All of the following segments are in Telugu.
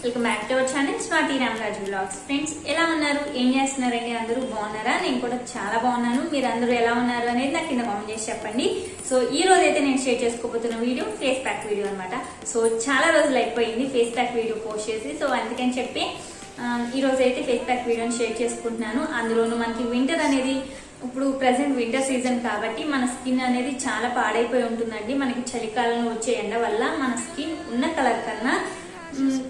Welcome back to our channel Swathi Ramaraju vlogs. Friends ఎలా ఉన్నారు, ఏం చేస్తున్నారండి? అందరూ బాగున్నారా? నేను కూడా చాలా బాగున్నాను. మీరు అందరూ ఎలా ఉన్నారు అనేది నాకు కింద కామెంట్ చేసి చెప్పండి. సో ఈ రోజు అయితే నేను షేర్ చేసుకోబోతున్న వీడియో ఫేస్ ప్యాక్ వీడియో అనమాట. సో చాలా రోజులు అయిపోయింది ఫేస్ ప్యాక్ వీడియో పోస్ట్ చేసి, సో అందుకని చెప్పి ఈ రోజు అయితే ఫేస్ ప్యాక్ వీడియోని షేర్ చేసుకుంటున్నాను. అందులోనూ మనకి వింటర్ అనేది ఇప్పుడు ప్రెసెంట్ వింటర్ సీజన్ కాబట్టి మన స్కిన్ అనేది చాలా పాడైపోయి ఉంటుందండి. మనకి చలికాలంలో వచ్చే ఎండ వల్ల మన స్కిన్ ఉన్న కలర్ కన్నా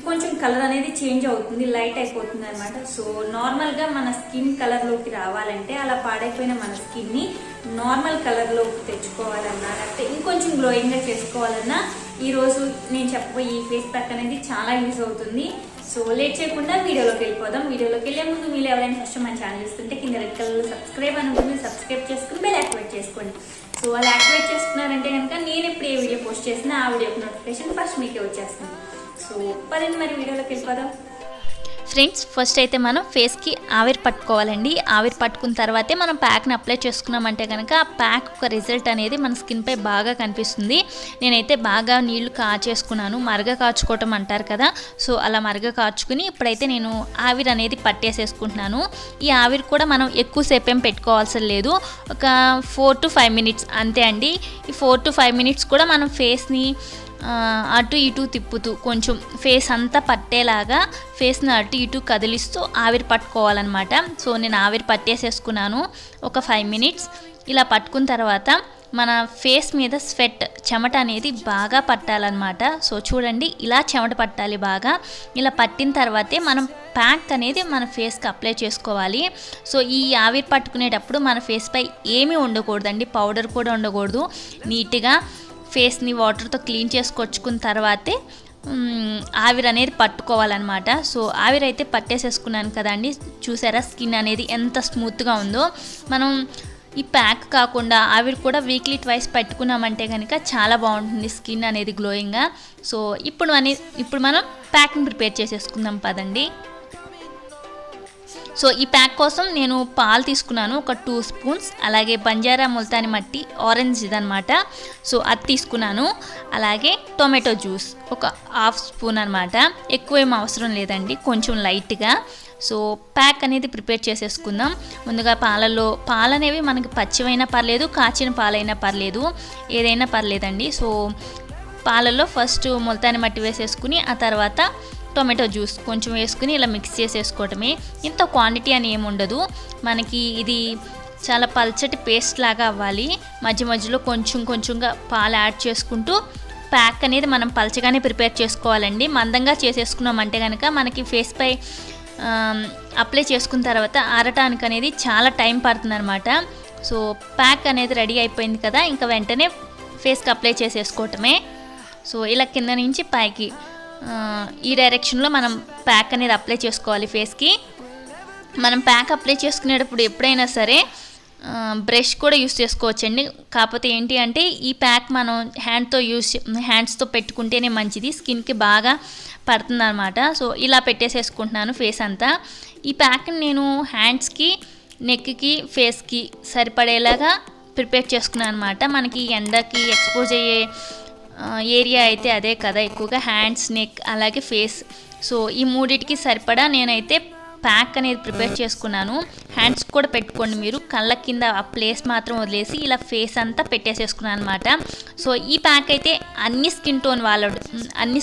కొంచెం కలర్ అనేది చేంజ్ అవుతుంది, లైట్ అయిపోతుంది అనమాట. సో నార్మల్ గా మన స్కిన్ కలర్ లోకి రావాలంటే అలా పాడైపోయిన మన స్కిన్ ని నార్మల్ కలర్ లోకి తెచ్చుకోవాలన్నా, లేకపోతే ఇంకొంచెం గ్లోయింగ్ గా చేసుకోవాలన్నా ఈ రోజు నేను చెప్పబోయే ఈ ఫేస్ ప్యాక్ అనేది చాలా యూజ్ అవుతుంది. సో లేట్ చేయకుండా వీడియోలోకి వెళ్ళిపోదాం. వీడియోలోకి వెళ్ళే ముందు మీరు ఎవరైనా ఫస్ట్ మన ఛానల్ చూస్తుంటే కింద రెడ్ కలర్ సబ్స్క్రైబ్ అని ఉంటుంది, సబ్స్క్రైబ్ చేసుకుని బెల్ యాక్టివేట్ చేసుకోండి. సో అలా యాక్టివేట్ చేసుకున్నారంటే కనుక నేను ఎప్పుడు ఏ వీడియో పోస్ట్ చేసినా ఆ వీడియోకి నోటిఫికేషన్ ఫస్ట్ మీకే వచ్చేస్తుంది. సో పదండి మరి వీడియోలోకి వెళ్ళిపోదాం. ఫ్రెండ్స్, ఫస్ట్ అయితే మనం ఫేస్కి ఆవిరి పట్టుకోవాలండి. ఆవిరి పట్టుకున్న తర్వాతే మనం ప్యాక్ని అప్లై చేసుకున్నామంటే కనుక ఆ ప్యాక్ ఒక రిజల్ట్ అనేది మన స్కిన్పై బాగా కనిపిస్తుంది. నేనైతే బాగా నీళ్లు కాచేసుకున్నాను, మరగ కాచుకోవటం అంటారు కదా, సో అలా మరగ కాచుకుని ఇప్పుడైతే నేను ఆవిరి అనేది పట్టేసేసుకుంటున్నాను. ఈ ఆవిరి కూడా మనం ఎక్కువసేపు ఏం పెట్టుకోవాల్సిన లేదు, ఒక 4 to 5 minutes అంతే అండి. ఈ 4 to 5 minutes కూడా మనం ఫేస్ని అటు ఇటు తిప్పుతూ కొంచెం ఫేస్ అంతా పట్టేలాగా ఫేస్ని అటు ఇటు కదిలిస్తూ ఆవిరి పట్టుకోవాలన్నమాట. సో నేను ఆవిరి పట్టేసేసుకున్నాను ఒక 5 minutes. ఇలా పట్టుకున్న తర్వాత మన ఫేస్ మీద స్వెట్ చెమట అనేది బాగా పట్టాలన్నమాట. సో చూడండి, ఇలా చెమట పట్టాలి బాగా. ఇలా పట్టిన తర్వాతే మనం ప్యాక్ అనేది మన ఫేస్కి అప్లై చేసుకోవాలి. సో ఈ ఆవిరి పట్టుకునేటప్పుడు మన ఫేస్పై ఏమీ ఉండకూడదండి, పౌడర్ కూడా ఉండకూడదు. నీట్గా ఫేస్ని వాటర్తో క్లీన్ చేసుకొచ్చుకున్న తర్వాతే ఆవిరి అనేది పట్టుకోవాలన్నమాట. సో ఆవిరి అయితే పట్టేసేసుకున్నాను కదండి, చూసారా స్కిన్ అనేది ఎంత స్మూత్గా ఉందో. మనం ఈ ప్యాక్ కాకుండా ఆవిరి కూడా వీక్లీ ట్వైస్ పెట్టుకున్నామంటే కనుక చాలా బాగుంటుంది స్కిన్ అనేది గ్లోయింగ్గా. సో ఇప్పుడు మనం ప్యాక్ని ప్రిపేర్ చేసేసుకుందాం పదండి. సో ఈ ప్యాక్ కోసం నేను పాలు తీసుకున్నాను ఒక 2 spoons, అలాగే బంజారా ముల్తాని మట్టి ఆరెంజ్ ఇదనమాట, సో అది తీసుకున్నాను. అలాగే టొమాటో జ్యూస్ ఒక 1/2 spoon అనమాట, ఎక్కువేం అవసరం లేదండి, కొంచెం లైట్గా. సో ప్యాక్ అనేది ప్రిపేర్ చేసేసుకుందాం. ముందుగా పాలు అనేవి మనకి పచ్చివైనా పర్లేదు, కాచిన పాలైనా పర్లేదు, ఏదైనా పర్లేదండి. సో పాలల్లో ఫస్ట్ ముల్తాని మట్టి వేసేసుకుని ఆ తర్వాత టొమాటో జ్యూస్ కొంచెం వేసుకుని ఇలా మిక్స్ చేసేసుకోవటమే. ఇంత క్వాంటిటీ అని ఏముండదు, మనకి ఇది చాలా పల్చటి పేస్ట్ లాగా అవ్వాలి. మధ్య మధ్యలో కొంచెంగా పాలు యాడ్ చేసుకుంటూ ప్యాక్ అనేది మనం పల్చగానే ప్రిపేర్ చేసుకోవాలండి. మందంగా చేసేసుకున్నామంటే కనుక మనకి ఫేస్ పై అప్లై చేసుకున్న తర్వాత ఆరటానికి అనేది చాలా టైం పడుతుంది అనమాట. సో ప్యాక్ అనేది రెడీ అయిపోయింది కదా, ఇంకా వెంటనే ఫేస్కి అప్లై చేసేసుకోవటమే. సో ఇలా కింద నుంచి పైకి ఈ డైరెక్షన్లో మనం ప్యాక్ అనేది అప్లై చేసుకోవాలి ఫేస్కి. మనం ప్యాక్ అప్లై చేసుకునేటప్పుడు ఎప్పుడైనా సరే బ్రష్ కూడా యూస్ చేసుకోవచ్చండి. కాకపోతే ఏంటి అంటే ఈ ప్యాక్ మనం హ్యాండ్స్తో పెట్టుకుంటేనే మంచిది, స్కిన్కి బాగా పడుతుంది అనమాట. సో ఇలా పెట్టేసేసుకుంటున్నాను ఫేస్ అంతా. ఈ ప్యాక్ని నేను హ్యాండ్స్కి, నెక్కి, ఫేస్కి సరిపడేలాగా ప్రిపేర్ చేసుకున్నాను అనమాట. మనకి ఎండకి ఎక్స్పోజ్ అయ్యే ఏరియా అయితే అదే కదా ఎక్కువగా, హ్యాండ్స్, నెక్ అలాగే ఫేస్. సో ఈ మూడిటికి సరిపడా నేనైతే ప్యాక్ అనేది ప్రిపేర్ చేసుకున్నాను. హ్యాండ్స్ కూడా పెట్టుకోండి మీరు, కళ్ళ కింద ఆ ప్లేస్ మాత్రం వదిలేసి ఇలా ఫేస్ అంతా పెట్టేసేసుకున్నాను అనమాట. సో ఈ ప్యాక్ అయితే అన్ని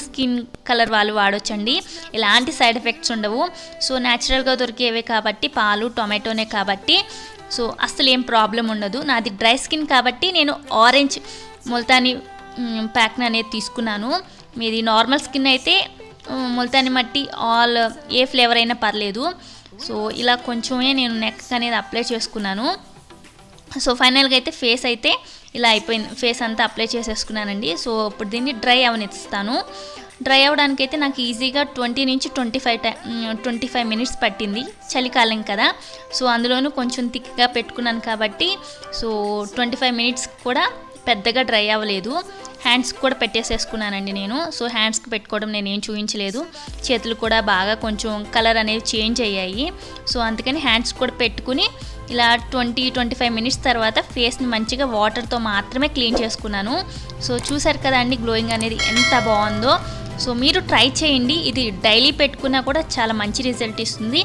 స్కిన్ కలర్ వాళ్ళు వాడొచ్చండి, ఎలాంటి సైడ్ ఎఫెక్ట్స్ ఉండవు. సో న్యాచురల్గా దొరికేవే కాబట్టి, పాలు టొమాటోనే కాబట్టి సో అసలు ఏం ప్రాబ్లం ఉండదు. నాది డ్రై స్కిన్ కాబట్టి నేను ఆరెంజ్ ముల్తాని ప్యాక్ని అనేది తీసుకున్నాను. మీది నార్మల్ స్కిన్ అయితే ముల్తాని మట్టి ఆల్ ఏ ఫ్లేవర్ అయినా పర్లేదు. సో ఇలా కొంచెమే నేను నెక్ అనేది అప్లై చేసుకున్నాను. సో ఫైనల్గా అయితే ఫేస్ అయితే ఇలా అయిపోయింది, ఫేస్ అంతా అప్లై చేసేసుకున్నానండి. సో ఇప్పుడు దీన్ని డ్రై అవనిస్తాను. డ్రై అవ్వడానికి అయితే నాకు ఈజీగా 20 నుంచి 25 minutes పట్టింది, చలికాలం కదా. సో అందులోనూ కొంచెం థిక్గా పెట్టుకున్నాను కాబట్టి సో 25 minutes కూడా పెద్దగా డ్రై అవ్వలేదు. హ్యాండ్స్కి కూడా పెట్టేసేసుకున్నానండి నేను. సో హ్యాండ్స్కి పెట్టుకోవడం నేనేం చూపించలేదు, చేతులు కూడా బాగా కొంచెం కలర్ అనేవి చేంజ్ అయ్యాయి. సో అందుకని హ్యాండ్స్ కూడా పెట్టుకుని ఇలా 20-25 minutes తర్వాత ఫేస్ని మంచిగా వాటర్తో మాత్రమే క్లీన్ చేసుకున్నాను. సో చూసారు కదా అండి గ్లోయింగ్ అనేది ఎంత బాగుందో. సో మీరు ట్రై చేయండి, ఇది డైలీ పెట్టుకున్నా కూడా చాలా మంచి రిజల్ట్ ఇస్తుంది.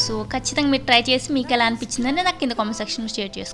సో ఖచ్చితంగా మీరు ట్రై చేసి మీకు ఎలా అనిపించిందని నాకు కింద కామెంట్ సెక్షన్లో షేర్ చేసుకోండి.